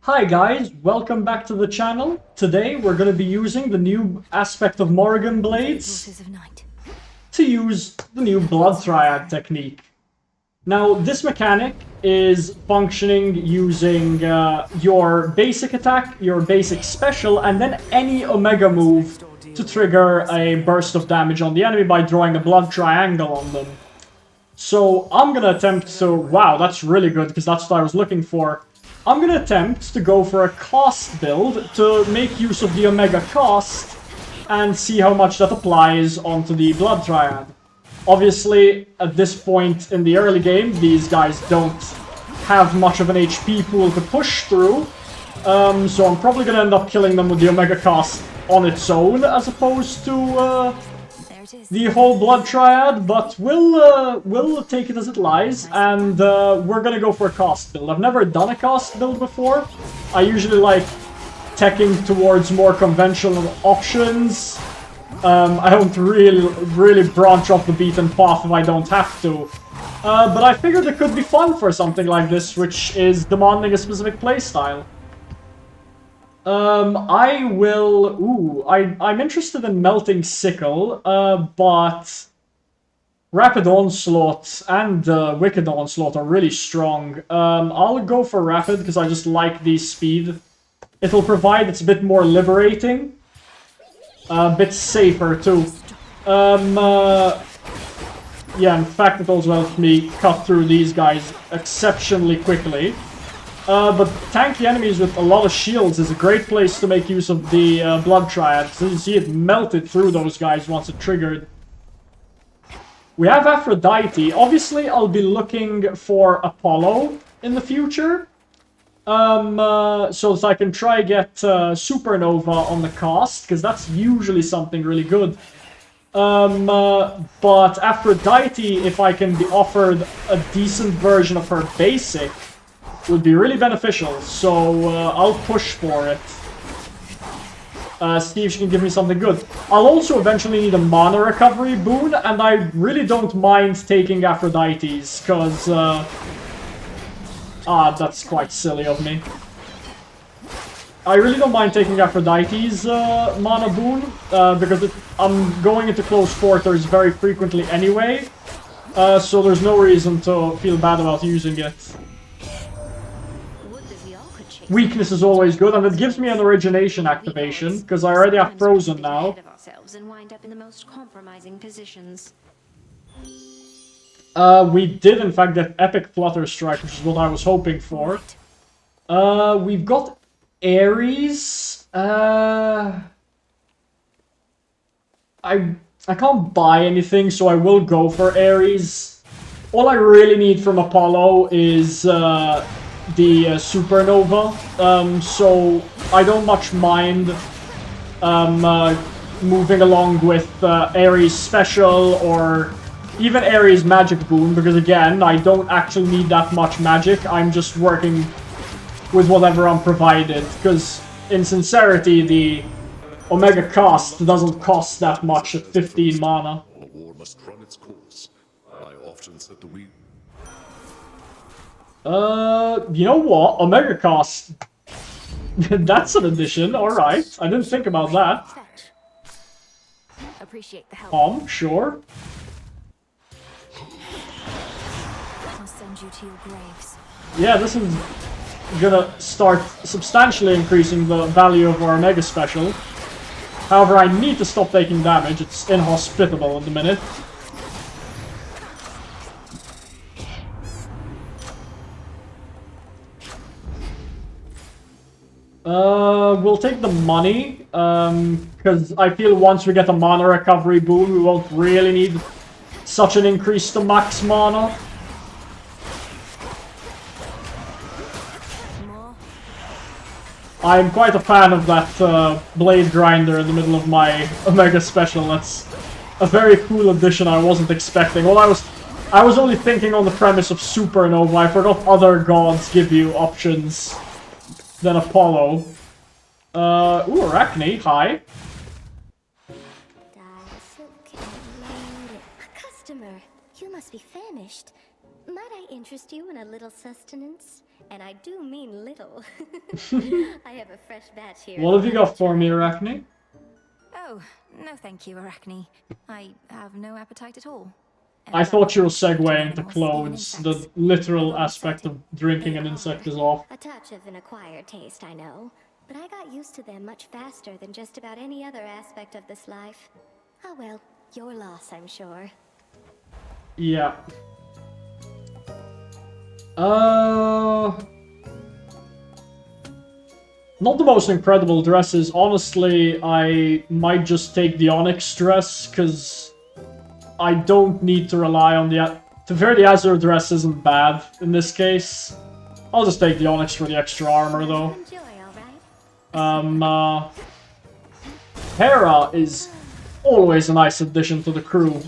Hi guys, welcome back to the channel. Today we're going to be using the new aspect of Morrigan Blades to use the new Blood Triad technique. Now this mechanic is functioning using your basic attack, your basic special, and then any Omega move to trigger a burst of damage on the enemy by drawing a blood triangle on them. So I'm going to attempt to... Wow, that's really good because that's what I was looking for. I'm going to attempt to go for a cost build to make use of the Omega cost and see how much that applies onto the Blood Triad. Obviously, at this point in the early game, these guys don't have much of an HP pool to push through, so I'm probably going to end up killing them with the Omega cost on its own as opposed to the whole Blood Triad, but we'll take it as it lies, and we're gonna go for a cost build. I've never done a cost build before. I usually like teching towards more conventional options. I don't really branch off the beaten path if I don't have to. But I figured it could be fun for something like this, which is demanding a specific playstyle. I'm interested in Melting Sickle, but Rapid Onslaught and Wicked Onslaught are really strong. I'll go for Rapid because I just like the speed. It'll provide, it's a bit more liberating. A bit safer too. Yeah, in fact it also helps me cut through these guys exceptionally quickly. But tanky enemies with a lot of shields is a great place to make use of the Blood Triad, so you see it melted through those guys once it triggered. We have Aphrodite. Obviously, I'll be looking for Apollo in the future, so that I can try get Supernova on the cost, because that's usually something really good. But Aphrodite, if I can be offered a decent version of her basic, would be really beneficial, so I'll push for it. See if she can give me something good. I'll also eventually need a mana recovery boon, and I really don't mind taking Aphrodite's, because... that's quite silly of me. I really don't mind taking Aphrodite's mana boon, because I'm going into close quarters very frequently anyway, so there's no reason to feel bad about using it. Weakness is always good, and it gives me an origination activation, because I already have Frozen now. We did in fact get Epic Flutter Strike, which is what I was hoping for. We've got Ares. I can't buy anything, so I will go for Ares. All I really need from Apollo is... the Supernova, so I don't much mind moving along with Ares Special or even Ares Magic Boon, because again, I don't actually need that much magic, I'm just working with whatever I'm provided, because in sincerity, the Omega cost doesn't cost that much at 15 mana. The war must run its course. I often said to we... You know what? Omega cost. That's an addition, alright. I didn't think about that. Appreciate the help. Sure. I'll send you to your graves. Yeah, this is gonna start substantially increasing the value of our Omega special. However, I need to stop taking damage. It's inhospitable at the minute. We'll take the money, because I feel once we get a mana recovery boon, we won't really need such an increase to max mana. I'm quite a fan of that blade grinder in the middle of my Omega special. That's a very cool addition I wasn't expecting. Well, I was only thinking on the premise of Supernova. I forgot other gods give you options than Apollo. Arachne, hi. A customer, you must be famished. Might I interest you in a little sustenance? And I do mean little. I have a fresh batch here. What have you got for me, Arachne? Oh, no thank you, Arachne. I have no appetite at all. I thought you were segueing to Animals, even clothes. The insects. literal Although aspect of exciting. drinking an insect is off. A touch of an acquired taste, I know. But I got used to them much faster than just about any other aspect of this life. Oh well, your loss, I'm sure. Yeah. Not the most incredible dresses. Honestly, I might just take the Onyx dress, because I don't need to rely on the... To be fair, the Azure dress isn't bad in this case. I'll just take the Onyx for the extra armor, though. Enjoy, all right? Hera is always a nice addition to the crew.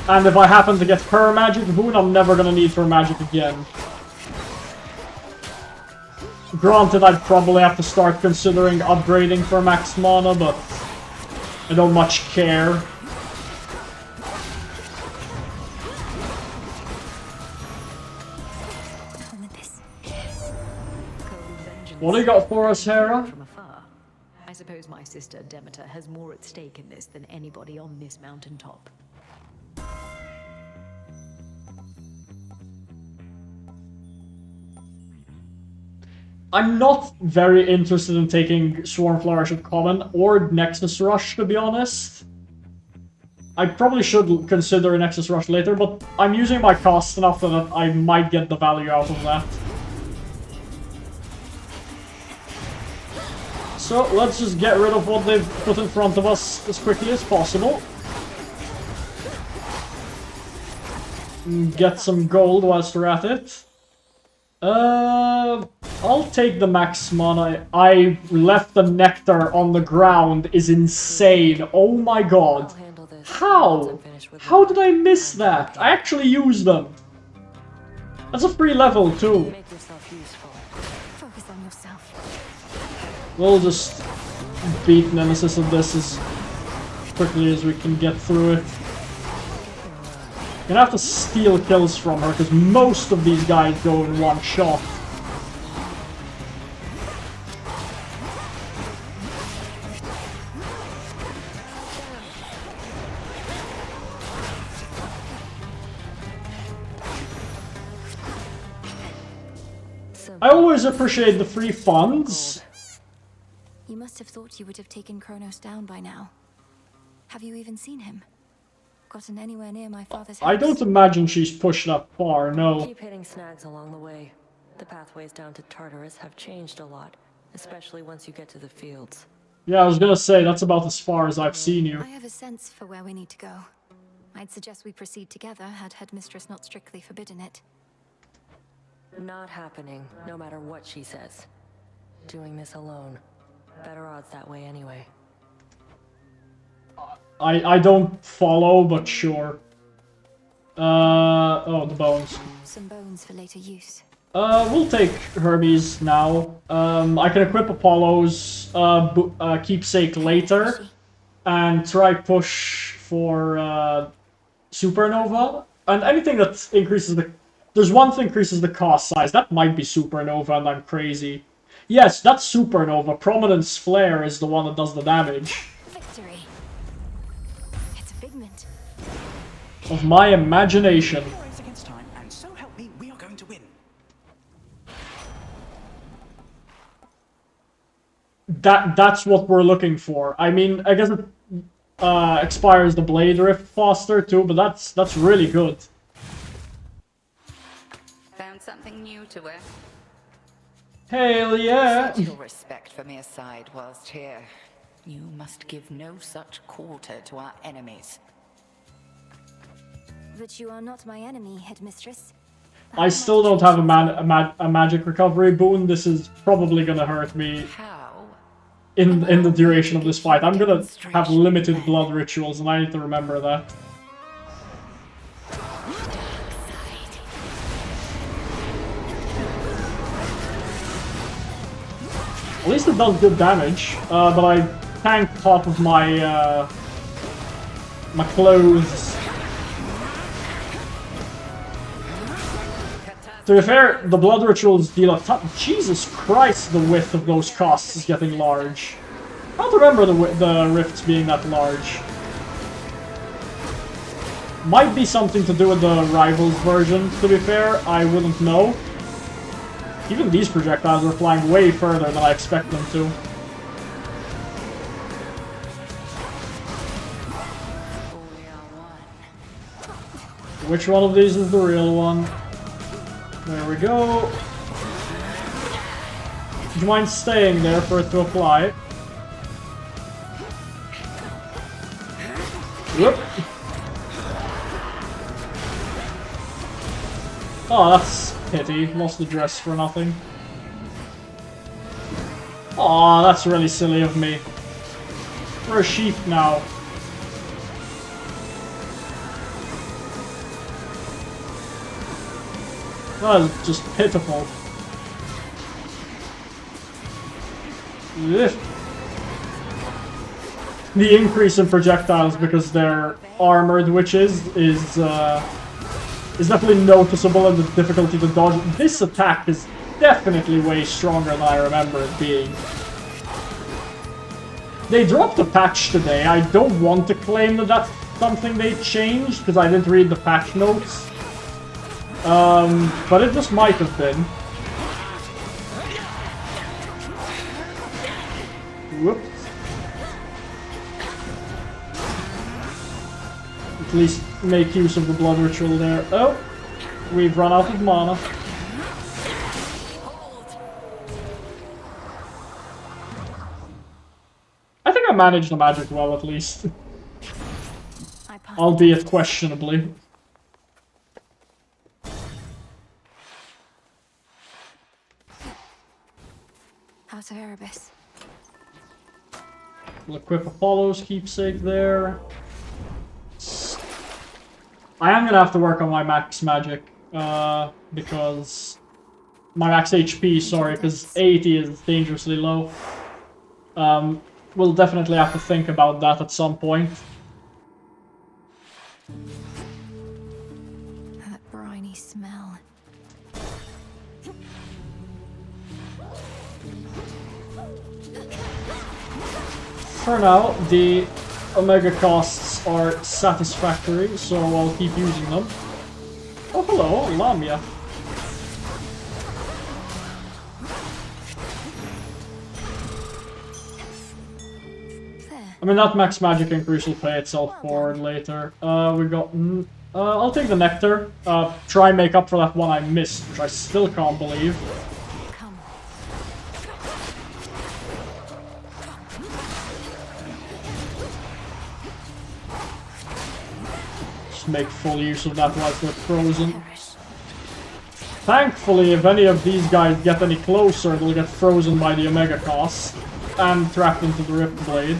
And if I happen to get her magic boon, I'm never gonna need her magic again. Granted, I'd probably have to start considering upgrading for max mana, but I don't much care. What do you got for us, Hera? From afar. I suppose my sister Demeter has more at stake in this than anybody on this mountaintop. I'm not very interested in taking Swarm Flourish at common or Nexus Rush, to be honest. I probably should consider a Nexus Rush later, but I'm using my cost enough that I might get the value out of that. So let's just get rid of what they've put in front of us as quickly as possible. Get some gold whilst we're at it. I'll take the max mana. I left the nectar on the ground is insane. Oh my god. How? How did I miss that? I actually used them. That's a free level too. Make yourself useful. Focus on yourself. We'll just beat Nemesis of this as quickly as we can get through it. Gonna have to steal kills from her, because most of these guys go in one shot. I always appreciate the free funds. You must have thought you would have taken Kronos down by now. Have you even seen him? Gotten anywhere near my father's house? I don't imagine she's pushed that far, no. Keep hitting snags along the way. The pathways down to Tartarus have changed a lot, especially once you get to the fields. Yeah, I was gonna say, that's about as far as I've seen you. I have a sense for where we need to go. I'd suggest we proceed together, had Headmistress not strictly forbidden it. Not happening, no matter what she says. Doing this alone. Better odds that way anyway. I don't follow, but sure. Oh, the bones. Some bones for later use. We'll take Hermes now. I can equip Apollo's keepsake later. And try push for Supernova. And anything that increases the... There's one that increases the cost size. That might be Supernova and I'm crazy. Yes, that's Supernova. Prominence Flare is the one that does the damage. Victory. It's a figment Of my imagination. Race against time, and so help me, we are going to win. That's what we're looking for. I mean, I guess it expires the Blade Rift faster too, but that's really good. Found something new to wear. Hell yeah! Set your respect for me aside whilst here. You must give no such quarter to our enemies. But you are not my enemy, Headmistress. I still don't have a magic recovery boon. This is probably gonna hurt me How? in the duration of this fight. I'm gonna have limited blood rituals, and I need to remember that. At least it does good damage, but I tanked half of my my clothes. To be fair, the blood rituals deal a ton. Jesus Christ, the width of those costs is getting large. I don't remember the rifts being that large. Might be something to do with the Rivals version, to be fair. I wouldn't know. Even these projectiles are flying way further than I expect them to. Which one of these is the real one? There we go. Do you mind staying there for it to apply? Whoop. Oh, that's pity. Lost the dress for nothing. Oh, that's really silly of me. We're a sheep now. That is just pitiful. Ugh. The increase in projectiles because they're armored witches is definitely noticeable, and the difficulty to dodge. This attack is definitely way stronger than I remember it being. They dropped a patch today. I don't want to claim that that's something they changed because I didn't read the patch notes. But it just might have been. Whoops. At least make use of the blood ritual there. Oh! We've run out of mana. I think I managed the magic well, at least. Albeit questionably. House of Erebus. We'll equip Apollo's keepsake there. I am gonna have to work on my max magic, because my max HP, sorry, because 80 is dangerously low. We'll definitely have to think about that at some point. That briny smell. For now, the Omega costs are satisfactory, so I'll keep using them. Oh, hello, Lamia. I mean, that max magic increase will pay itself forward later. We got... I'll take the Nectar. Try and make up for that one I missed, which I still can't believe. Just make full use of that whilst they're frozen. Thankfully, if any of these guys get any closer, they'll get frozen by the Omega cost and trapped into the Rift Blade.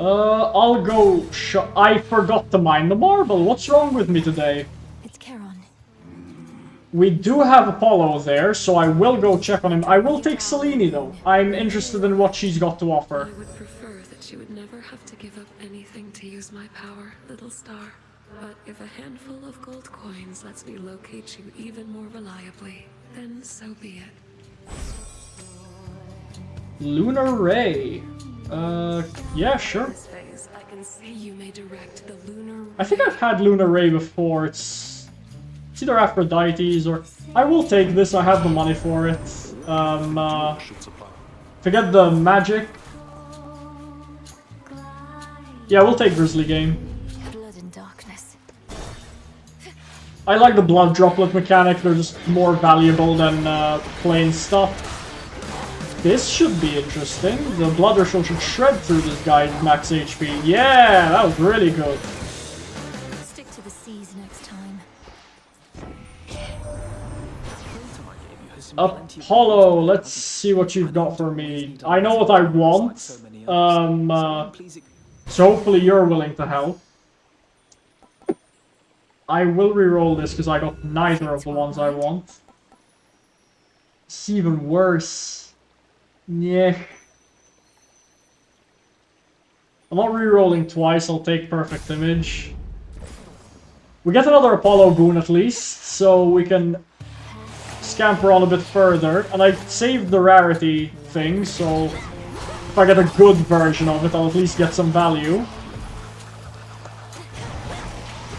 I'll go I forgot to mine the marble. What's wrong with me today? It's Charon. We do have Apollo there, so I will go check on him. I will take Selene, though. I'm interested in what she's got to offer. I would prefer that she would never have to give up anything to use my power, little star. But if a handful of gold coins lets me locate you even more reliably, then so be it. Lunar Ray. Yeah, sure. I can see you may direct the lunar I think I've had Lunar Ray before. It's either Aphrodite's or... I will take this, I have the money for it. Forget the magic. Yeah, we'll take Grizzly Game. Blood and darkness. I like the blood droplet mechanic, they're just more valuable than plain stuff. This should be interesting. The blood ritual should shred through this guy's max HP. Yeah, that was really good. Stick to the seas next time. Apollo, let's see what you've got for me. I know what I want. So hopefully you're willing to help. I will reroll this because I got neither of the ones I want. It's even worse. Yeah. I'm not re-rolling twice, I'll take Perfect Image. We get another Apollo boon at least, so we can scamper on a bit further. And I saved the rarity thing, so if I get a good version of it, I'll at least get some value.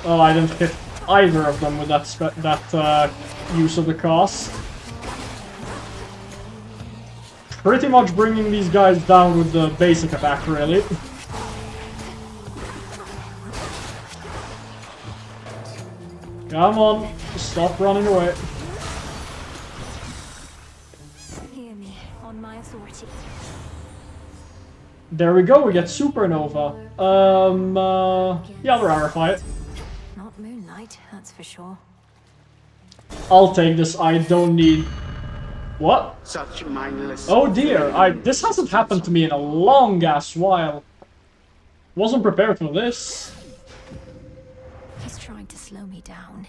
Oh, I didn't hit either of them with that use of the cost. Pretty much bringing these guys down with the basic attack, really. Come on, stop running away. Hear me on my authority. There we go, we get Supernova. Yeah, I'll rarify it. Not moonlight, that's for sure. I'll take this, I don't need... What? Such mindless. Oh dear, this hasn't happened to me in a long-ass while. Wasn't prepared for this. He's trying to slow me down.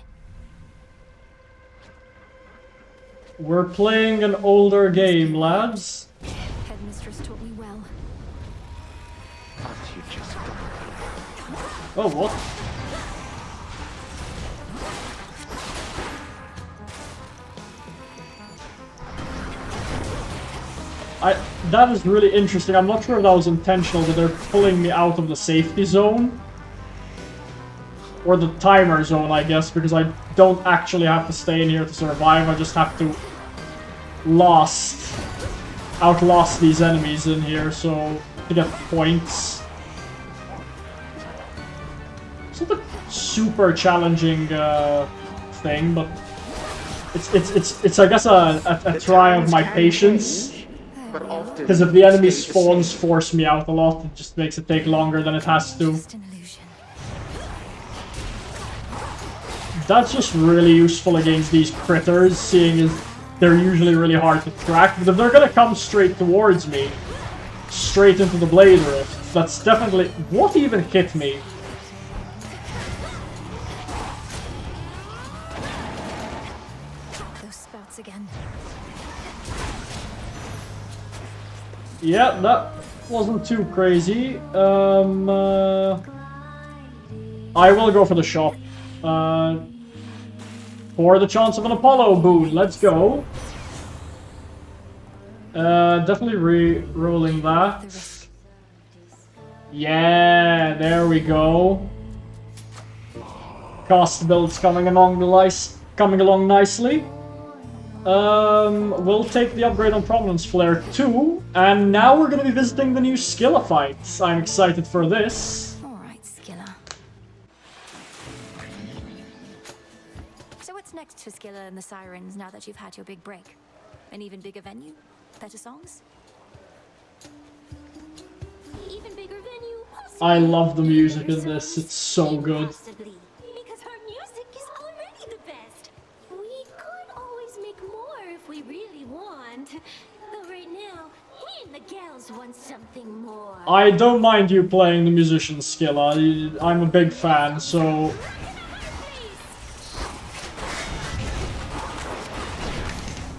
We're playing an older game, lads. Headmistress taught me well. But you just don't. Oh, what? That is really interesting. I'm not sure if that was intentional, that they're pulling me out of the safety zone. Or the timer zone, I guess, because I don't actually have to stay in here to survive. I just have to outlast these enemies in here, so to get points. It's not a super challenging thing, but it's I guess a try of my patience. Because if the enemy spawns force me out a lot, it just makes it take longer than it has to. That's just really useful against these critters, seeing as they're usually really hard to track. But if they're gonna come straight towards me, straight into the Blade Rift, that's definitely... What even hit me? Those spouts again. Yeah, that wasn't too crazy. I will go for the shop. For the chance of an Apollo boon, let's go. Definitely re-rolling that. Yeah, there we go. Cost builds coming along nicely. We'll take the upgrade on Prominence Flare too, and now we're gonna be visiting the new Skillophyte. I'm excited for this. Alright, Skilla. So what's next for Skilla and the Sirens now that you've had your big break? An even bigger venue? Better songs? Even bigger venue. I love the music in this, it's so good. Possibly. Because her music is already the best. We could always make more if we really want. But right now, me and the gals want something more. I don't mind you playing the musician Skilla, I'm a big fan, so...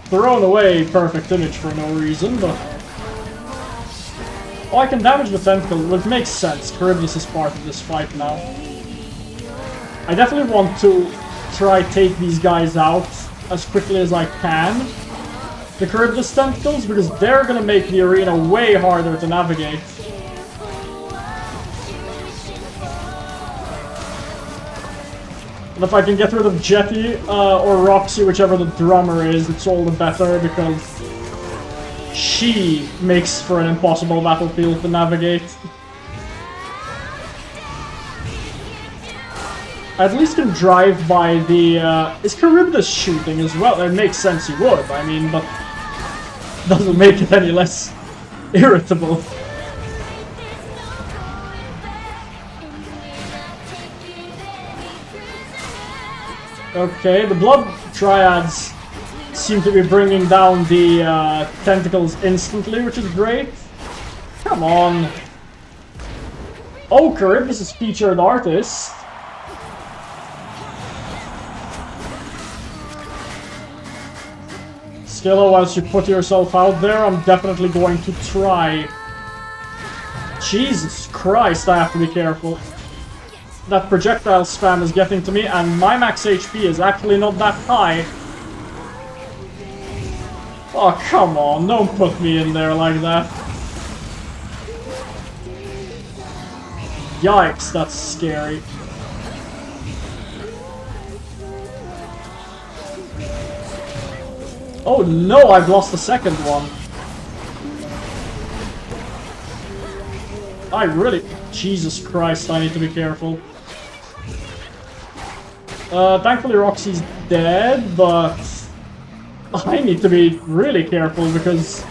Thrown away Perfect Image for no reason, but... Oh, I can damage the tentacle, which makes sense. Charybdis is part of this fight now. I definitely want to try take these guys out as quickly as I can. The Charybdis tentacles, because they're gonna make the arena way harder to navigate. And if I can get rid of Jetty or Roxy, whichever the drummer is, it's all the better, because she makes for an impossible battlefield to navigate. I at least can drive by the... is Charybdis shooting as well? It makes sense he would, I mean, but... doesn't make it any less irritable. Okay, the Blood Triads seem to be bringing down the tentacles instantly, which is great. Come on. Oh, Charybdis is featured artist. Skilla, whilst you put yourself out there, I'm definitely going to try Jesus Christ, I have to be careful. That projectile spam is getting to me, and my max HP is actually not that high. Oh, come on, don't put me in there like that. Yikes, that's scary. Oh no, I've lost the second one. I really... Jesus Christ, I need to be careful. Thankfully Roxy's dead, but... I need to be really careful, because...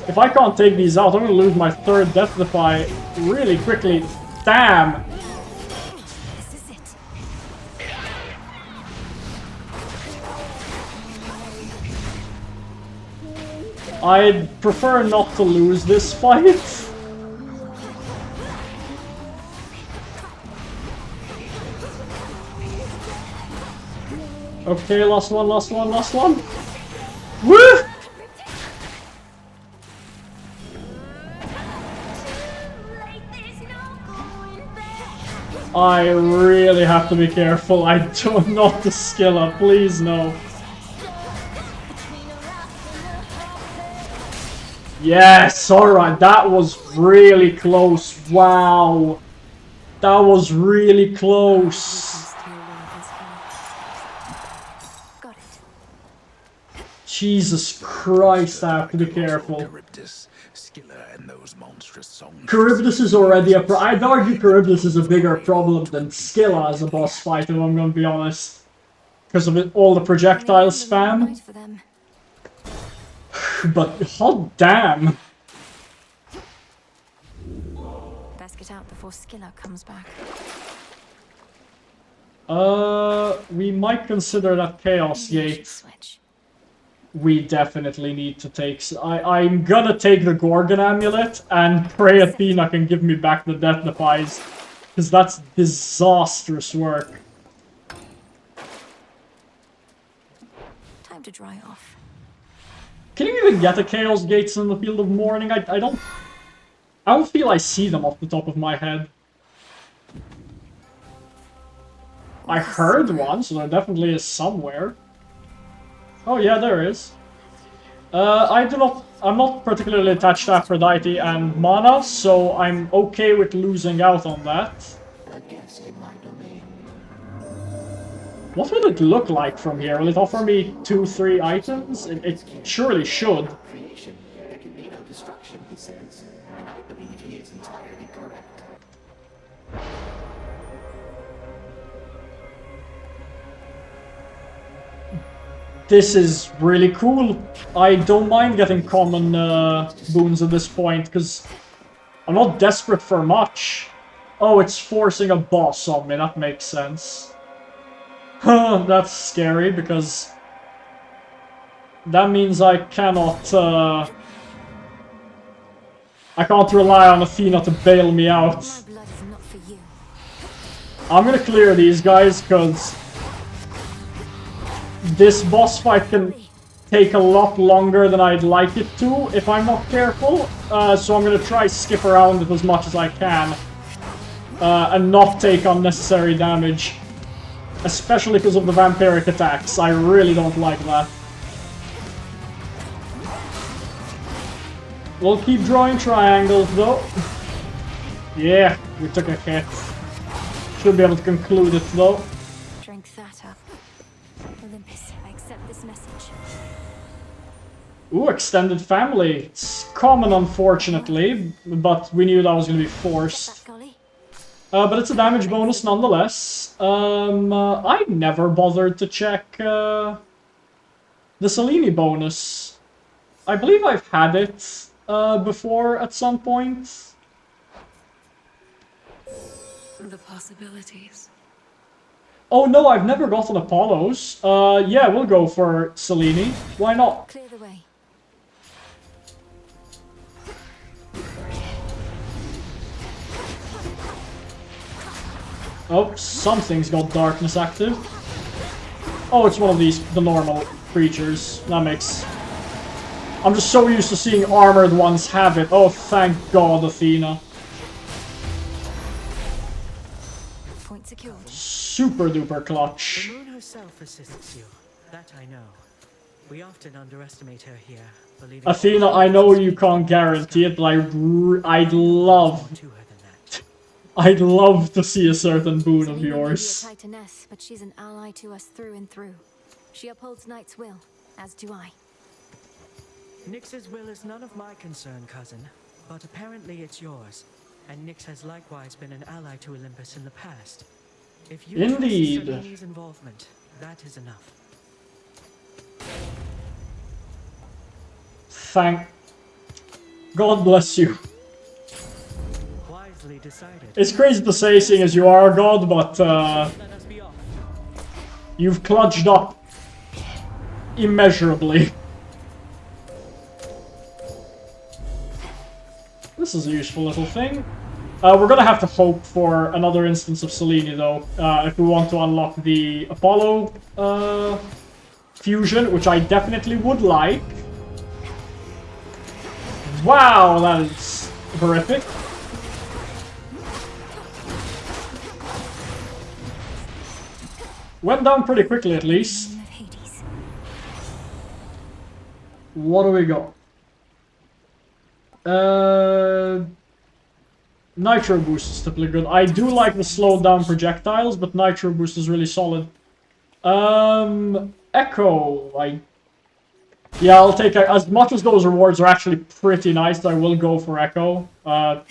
if I can't take these out, I'm gonna lose my third Death Defy really quickly. Damn! This is it. I'd prefer not to lose this fight. Okay, last one, last one, last one. Woo! I really have to be careful. I don't know the skill up, please no. Yes, alright, that was really close. Wow. That was really close. Got it. Jesus Christ, I have to be careful. Charybdis, Scylla, and those monstrous songs. Charybdis is already a I'd argue Charybdis is a bigger problem than Scylla as a boss fight, if I'm gonna be honest. Because of it, all the projectile spam. For them. But hot damn. Best get out before Scylla comes back. We might consider that Chaos Gate. Switch. We definitely need to take... I'm gonna take the Gorgon Amulet and pray Athena can give me back the Death Defies. Because that's disastrous work. Time to dry off. Can you even get the Chaos Gates in the Field of Mourning? I don't feel I see them off the top of my head. I heard one, so there definitely is somewhere. Oh yeah, there is. I'm not particularly attached to Aphrodite and Mana, so I'm okay with losing out on that. What will it look like from here? Will it offer me 2-3 items? It surely should. This is really cool. I don't mind getting common boons at this point, because I'm not desperate for much. Oh, it's forcing a boss on me, that makes sense. That's scary, because that means I cannot, I can't rely on Athena to bail me out. My blood is not for you. I'm gonna clear these guys, because this boss fight can take a lot longer than I'd like it to if I'm not careful. So I'm gonna try skip around it as much as I can. And not take unnecessary damage. Especially because of the vampiric attacks. I really don't like that. We'll keep drawing triangles though. Yeah, we took a hit. Should be able to conclude it though. Drink that up. Olympus, I accept this message. Ooh, extended family. It's common, unfortunately, but we knew that was going to be forced. But it's a damage bonus nonetheless. I never bothered to check the Selene bonus. I believe I've had it before at some point. The possibilities. Oh no, I've never gotten Apollo's. Yeah, we'll go for Selene. Why not? Clear the way. Oh, something's got darkness active. Oh, it's one of these, the normal creatures. That makes... I'm just so used to seeing armored ones have it. Oh, thank God, Athena. super duper clutch. The moon herself assists you. That I know. We often underestimate her here, believing Athena, I know you can't guarantee it, but I'd love to see a certain boon of Selena may be a yours. titaness, but she's an ally to us through and through. She upholds Knight's will, as do I. Nyx's will is none of my concern, cousin, but apparently it's yours. And Nyx has likewise been an ally to Olympus in the past. If you Indeed. trust Selene's involvement, that is enough. Thank God bless you. Wisely decided. It's crazy to say, seeing as you are a god, but Let us be off. you've clutched up immeasurably. This is a useful little thing. We're gonna have to hope for another instance of Selene, though, if we want to unlock the Apollo fusion, which I definitely would like. Wow, that is horrific. Went down pretty quickly, at least. What do we got? Nitro boost is typically good. I do like the slowed down projectiles, but Nitro boost is really solid. Echo, yeah, I'll take it. As much as those rewards are actually pretty nice, I will go for Echo. Hello.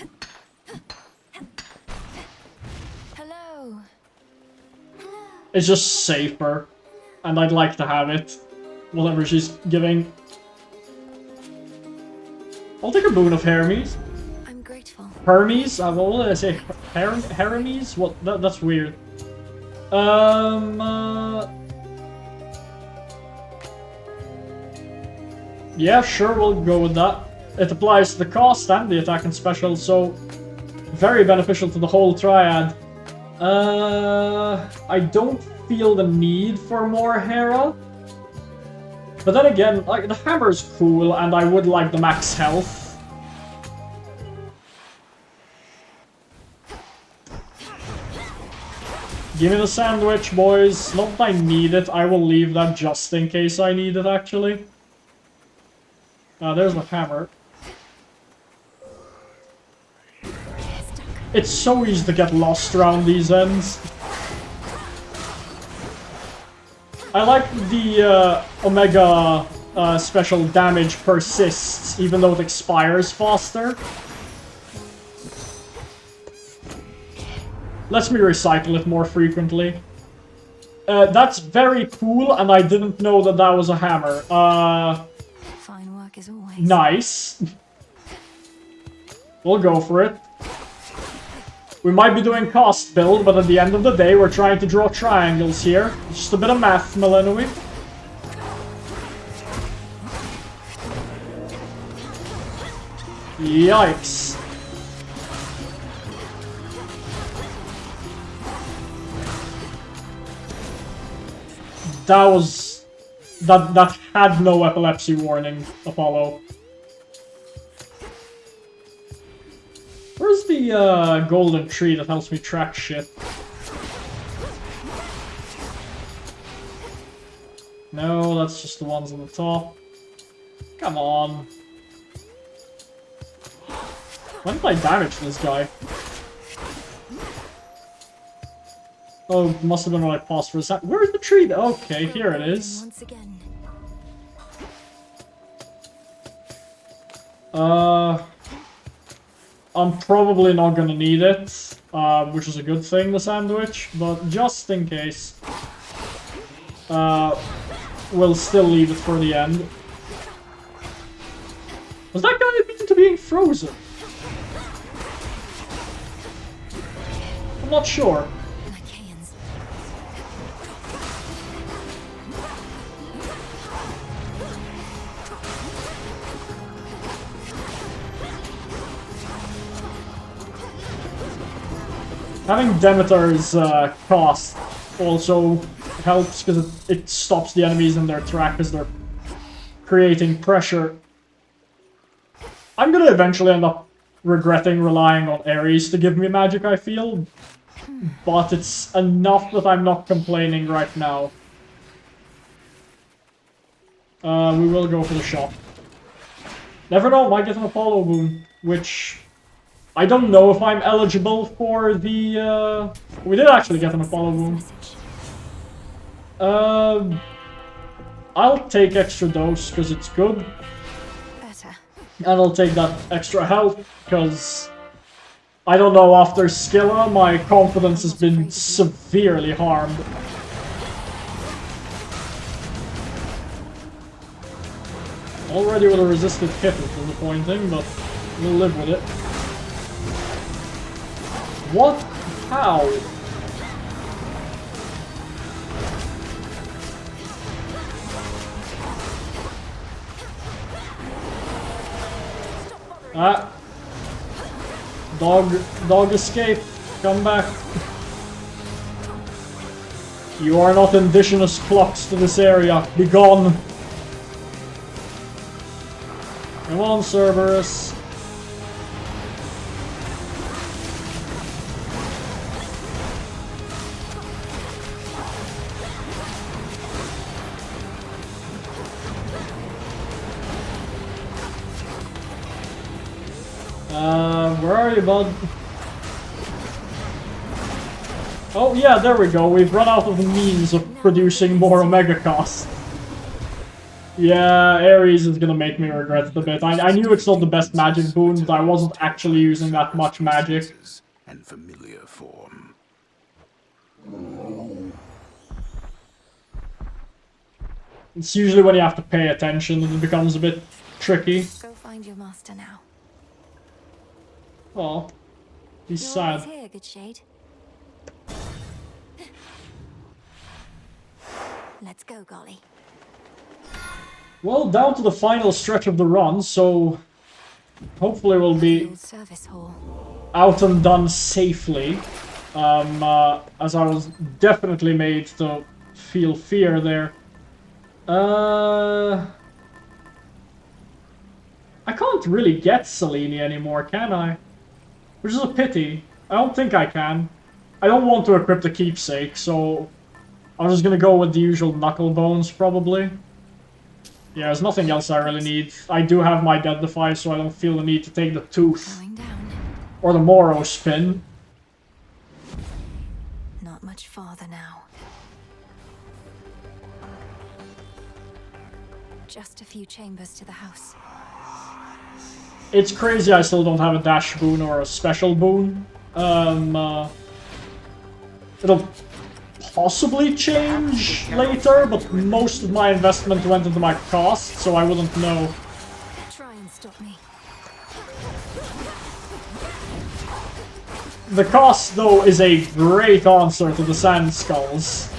It's just safer, and I'd like to have it. Whatever she's giving. I'll take a boon of Hermes. I'm grateful. Hermes? What did I say? Hermes? What? That's weird. Yeah, sure, we'll go with that. It applies to the cost and the attack and special, so very beneficial to the whole triad. I don't feel the need for more Hera. But then again, like, the hammer's cool, and I would like the max health. Give me the sandwich, boys. Not that I need it, I will leave that just in case I need it, actually. There's the hammer. It's so easy to get lost around these ends. I like the Omega special damage persists, even though it expires faster. Lets me recycle it more frequently. That's very cool, and I didn't know that that was a hammer. Fine work as always. Nice. We'll go for it. We might be doing cost build, but at the end of the day, we're trying to draw triangles here. Just a bit of math, Melenoe. Yikes. That was... That had no epilepsy warning, Apollo. Where's the golden tree that helps me track shit? No, that's just the ones on the top. Come on. When did I damage this guy? Oh, must have been when I paused for a sec. Where's the tree? Okay, here it is. Once again. I'm probably not gonna need it, which is a good thing, the sandwich, but just in case, we'll still leave it for the end. Was that guy immune to being frozen? I'm not sure. Having Demeter's cost also helps, because it stops the enemies in their track as they're creating pressure. I'm gonna eventually end up regretting relying on Ares to give me magic, I feel. but it's enough that I'm not complaining right now. We will go for the shop. Never know, might get an Apollo boon, which I don't know if I'm eligible for the, we did actually get an Apollo boon. I'll take extra dose, because it's good. Better. And I'll take that extra health, because I don't know, after Skilla, my confidence has been severely harmed. Already with a resisted hit is disappointing, but we'll live with it. What? How? Ah. Dog escape. Come back. You are not indigenous clocks to this area. Be gone. Come on, Cerberus. Where are you, bud? Oh, yeah, there we go. We've run out of the means of producing more Omega cost. Yeah, Ares is gonna make me regret it a bit. I knew it's not the best magic boon, but I wasn't actually using that much magic. And familiar form. It's usually when you have to pay attention that it becomes a bit tricky. Go find your master now. Oh, he's You're sad. always here, good shade. Let's go, Golly. Well, down to the final stretch of the run, so hopefully we'll be Old service hall. out and done safely. As I was definitely made to feel fear there. I can't really get Selene anymore, can I? Which is a pity. I don't think I can. I don't want to equip the keepsake, so I'm just gonna go with the usual knuckle bones, probably. Yeah, there's nothing else I really need. I do have my Deadify, so I don't feel the need to take the tooth. Or the Moro spin. Not much farther now. Just a few chambers to the house. It's crazy I still don't have a dash boon or a special boon. It'll possibly change later, but most of my investment went into my cost, so I wouldn't know. Try and stop me. The cost, though, is a great answer to the Sand Skulls.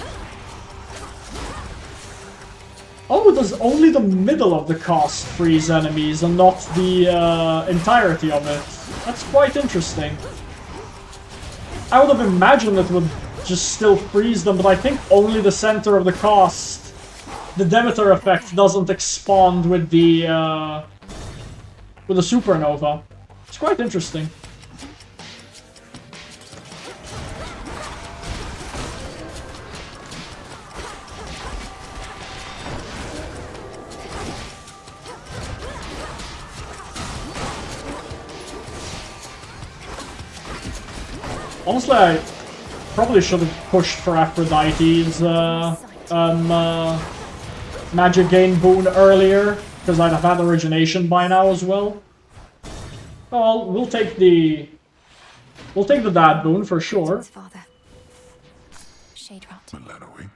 Oh, does only the middle of the cost freeze enemies and not the entirety of it? That's quite interesting. I would have imagined it would just still freeze them, but I think only the center of the cost. The Demeter effect doesn't expand with the supernova. It's quite interesting. Honestly, I probably should have pushed for Aphrodite's magic gain boon earlier, because I'd have had origination by now as well. Well, we'll take the dad boon for sure. Melenoe.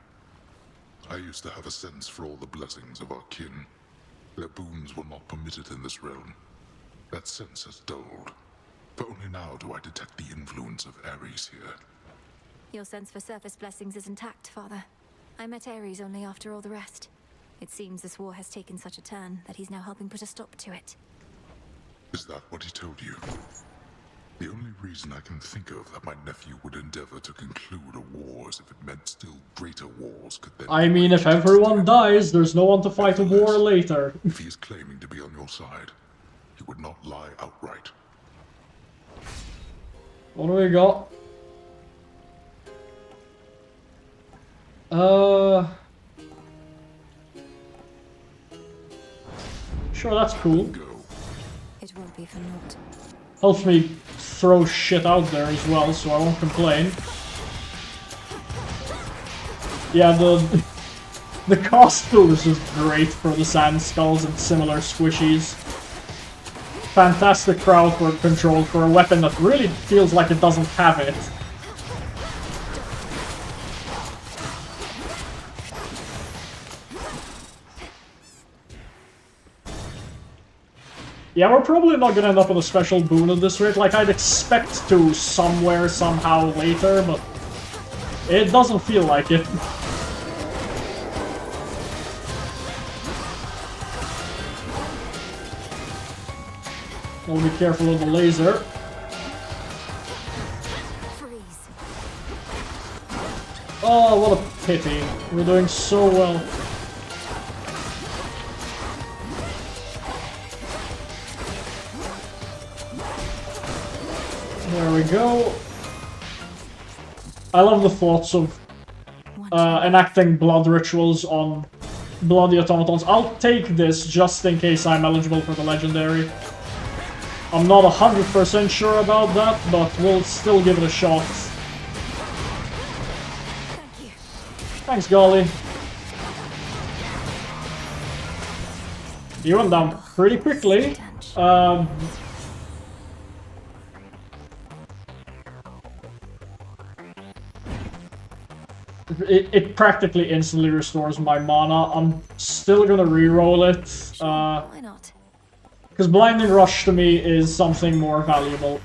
I used to have a sense for all the blessings of our kin. Their boons were not permitted in this realm. That sense has dulled. For only now do I detect the influence of Ares here. Your sense for surface blessings is intact, Father. I met Ares only after all the rest. It seems this war has taken such a turn that he's now helping put a stop to it. Is that what he told you? The only reason I can think of that my nephew would endeavor to conclude a war is if it meant still greater wars could then... I mean, if everyone dies, there's no one to fight a war later. If he is claiming to be on your side, he would not lie outright. What do we got? Sure, that's cool. It won't be for naught. Helps me throw shit out there as well, so I won't complain. Yeah, the cost build is just great for the sand skulls and similar squishies. Fantastic crowd control for a weapon that really feels like it doesn't have it. Yeah, we're probably not gonna end up with a special boon at this rate. Like, I'd expect to somewhere, somehow, later, but it doesn't feel like it. I'll be careful with the laser. Freeze. Oh, what a pity. We're doing so well. There we go. I love the thoughts of enacting blood rituals on bloody automatons. I'll take this just in case I'm eligible for the legendary. I'm not 100% sure about that, but we'll still give it a shot. Thank you. Thanks, Golly. You went down pretty quickly. It practically instantly restores my mana. I'm still gonna reroll it. Why not? Because Blinding Rush to me is something more valuable.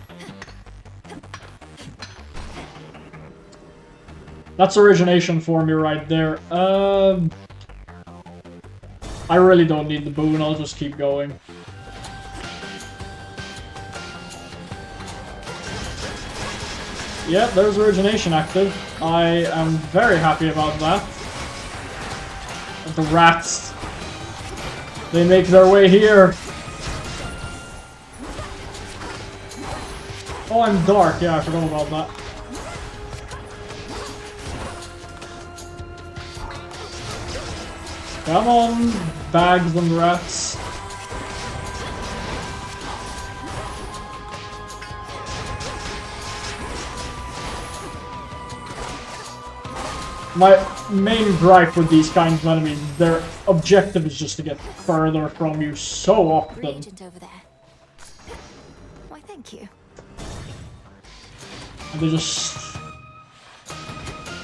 That's origination for me right there. I really don't need the boon, I'll just keep going. Yeah, there's origination active. I am very happy about that. The rats, they make their way here. Oh, I'm dark. Yeah, I forgot about that. Come on, bags and rats. My main gripe with these kinds of enemies, their objective is just to get further from you so often. Reagent over there. Why, thank you. And they just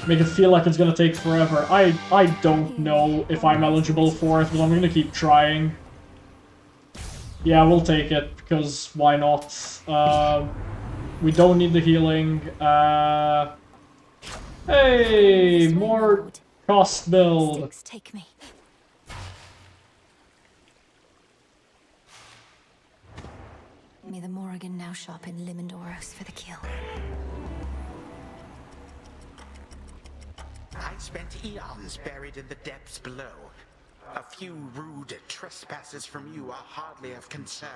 make it feel like it's gonna take forever. I don't know if I'm eligible for it, but I'm gonna keep trying. Yeah, we'll take it, because why not? We don't need the healing. Hey, more cost build. Take me. May the Morrigan now sharpen Limandoros for the kill. I spent eons buried in the depths below. A few rude trespasses from you are hardly of concern.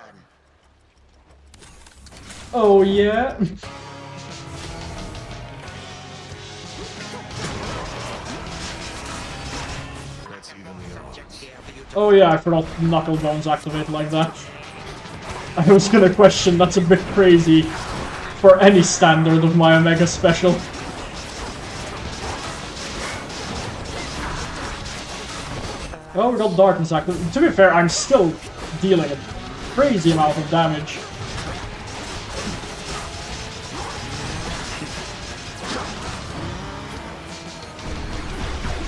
Oh, yeah? Oh yeah, I forgot Knuckle Bones activate like that. I was gonna question, that's a bit crazy for any standard of my Omega special. Oh, we got Darkness active. To be fair, I'm still dealing a crazy amount of damage.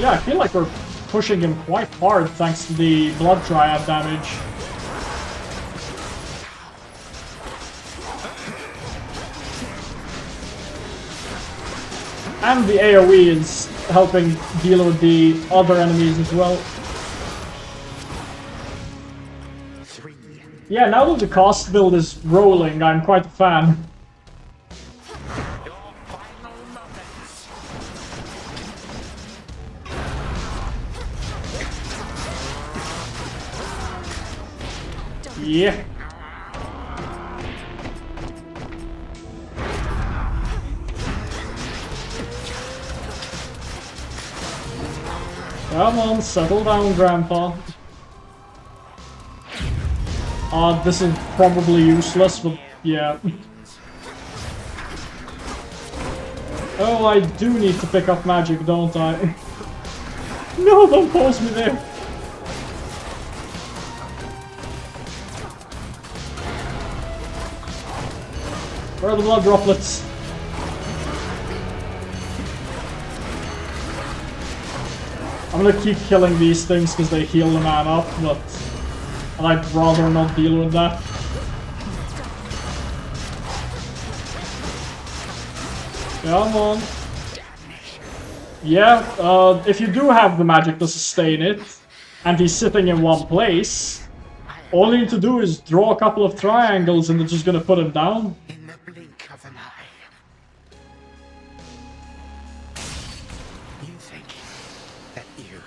Yeah, I feel like we're pushing him quite hard thanks to the Blood Triad damage. And the AoE is helping deal with the other enemies as well. Yeah, now that the cost build is rolling, I'm quite a fan. Yeah. Come on, settle down, Grandpa. This is probably useless, but yeah. Oh, I do need to pick up magic, don't I? No, don't pose me there. Where are the blood droplets? I'm gonna keep killing these things because they heal the man up, but I'd rather not deal with that. Come on. Yeah, if you do have the magic to sustain it, and he's sitting in one place, all you need to do is draw a couple of triangles and it's just gonna put him down. In the blink of an eye. You think that you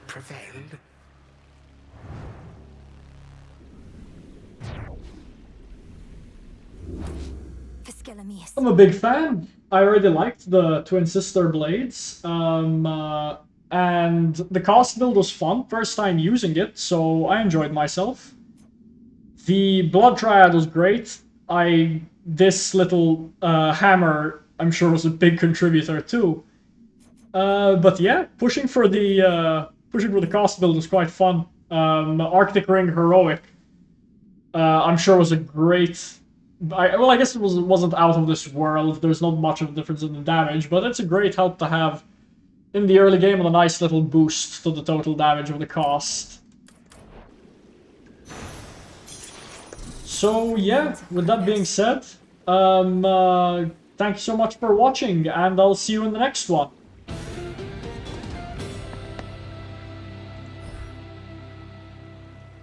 prevailed? I'm a big fan. I already liked the twin sister blades. And the cast build was fun, first time using it, so I enjoyed myself. The blood triad was great. This little hammer, I'm sure, was a big contributor too. But yeah, pushing for the cast build was quite fun. Arctic Ring Heroic, I'm sure was a great. Well, I guess it wasn't out of this world. There's not much of a difference in the damage, but it's a great help to have in the early game and a nice little boost to the total damage of the cast. So yeah, with that being said, thank you so much for watching, and I'll see you in the next one.